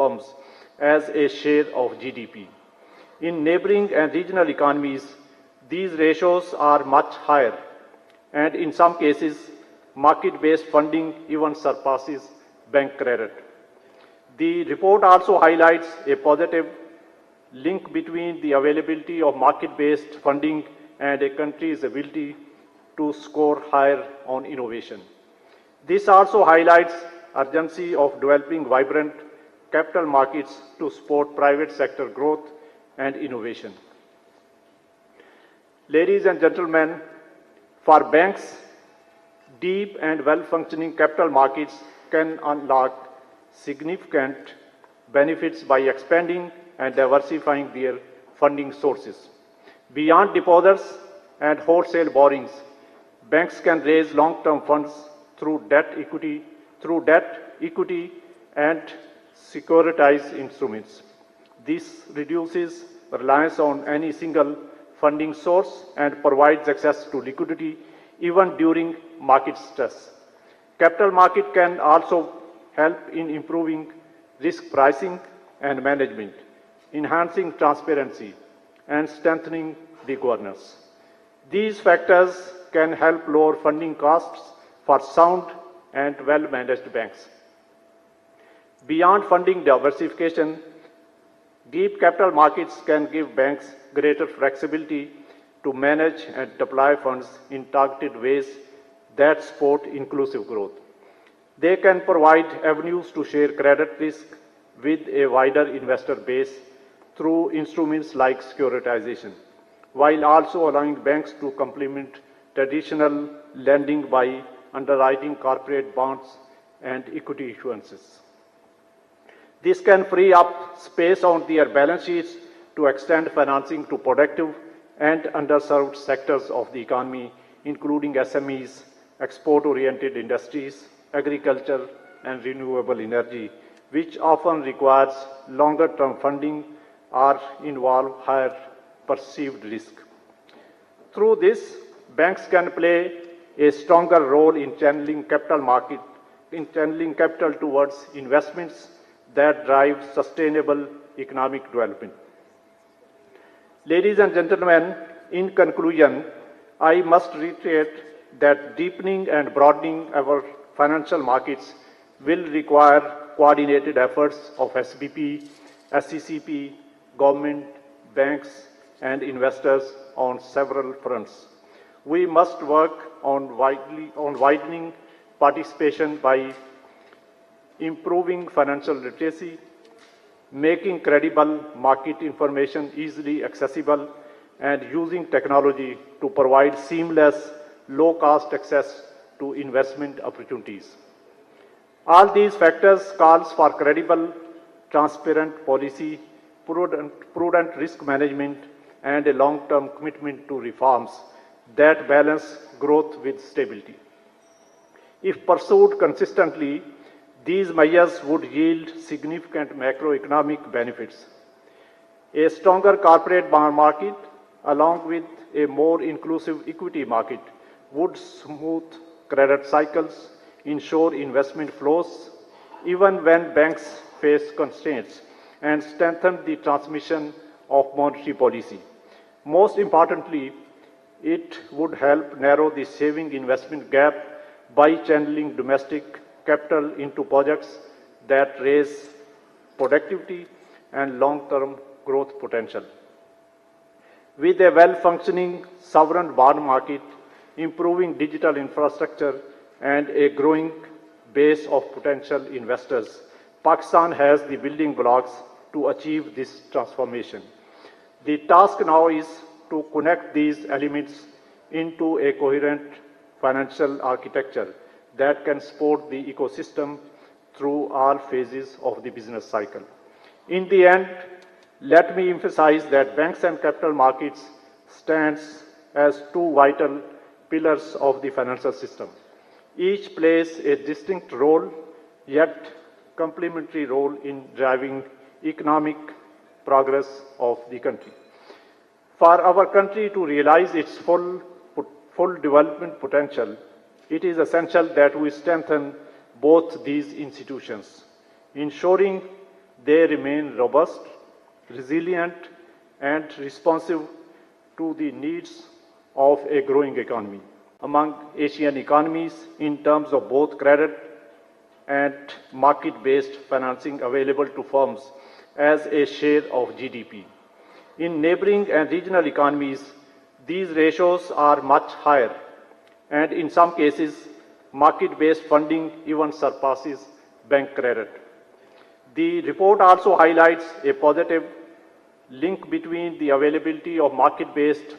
firms as a share of GDP. In neighboring and regional economies, these ratios are much higher, and in some cases, market-based funding even surpasses bank credit. The report also highlights a positive link between the availability of market-based funding and a country's ability to score higher on innovation. This also highlights urgency of developing vibrant capital markets to support private sector growth and innovation. Ladies and gentlemen, for banks, deep and well-functioning capital markets can unlock significant benefits by expanding and diversifying their funding sources. Beyond deposits and wholesale borrowings, banks can raise long-term funds through debt, equity, and securitized instruments. This reduces reliance on any single funding source and provides access to liquidity even during market stress. Capital market can also help in improving risk pricing and management, enhancing transparency, and strengthening the governance. These factors can help lower funding costs for sound and well-managed banks. Beyond funding diversification, deep capital markets can give banks greater flexibility to manage and deploy funds in targeted ways that support inclusive growth. They can provide avenues to share credit risk with a wider investor base through instruments like securitization, while also allowing banks to complement traditional lending by underwriting corporate bonds and equity issuances. This can free up space on their balance sheets to extend financing to productive and underserved sectors of the economy, including SMEs, export-oriented industries, agriculture, and renewable energy, which often requires longer-term funding or involve higher perceived risk. Through this, banks can play a stronger role in channeling capital towards investments that drive sustainable economic development. Ladies and gentlemen, in conclusion, I must reiterate that deepening and broadening our financial markets will require coordinated efforts of SBP, SCCP, government, banks, and investors on several fronts. We must work on widening participation by improving financial literacy, making credible market information easily accessible, and using technology to provide seamless, low-cost access to investment opportunities. All these factors calls for credible, transparent policy, prudent risk management, and a long-term commitment to reforms that balance growth with stability. If pursued consistently, these measures would yield significant macroeconomic benefits. A stronger corporate bond market, along with a more inclusive equity market, would smooth credit cycles, ensure investment flows, even when banks face constraints, and strengthen the transmission of monetary policy. Most importantly, it would help narrow the saving investment gap by channeling domestic capital into projects that raise productivity and long-term growth potential. With a well-functioning sovereign bond market, improving digital infrastructure, and a growing base of potential investors, Pakistan has the building blocks to achieve this transformation. The task now is to connect these elements into a coherent financial architecture that can support the ecosystem through all phases of the business cycle. In the end, let me emphasize that banks and capital markets stands as two vital pillars of the financial system. Each plays a distinct role, yet complementary role in driving economic progress of the country. For our country to realize its full development potential, it is essential that we strengthen both these institutions, ensuring They remain robust, resilient, and responsive to the needs of a growing economy. Among Asian economies, in terms of both credit and market-based financing available to firms as a share of GDP. In neighboring and regional economies, these ratios are much higher, and in some cases, market-based funding even surpasses bank credit. The report also highlights a positive link between the availability of market-based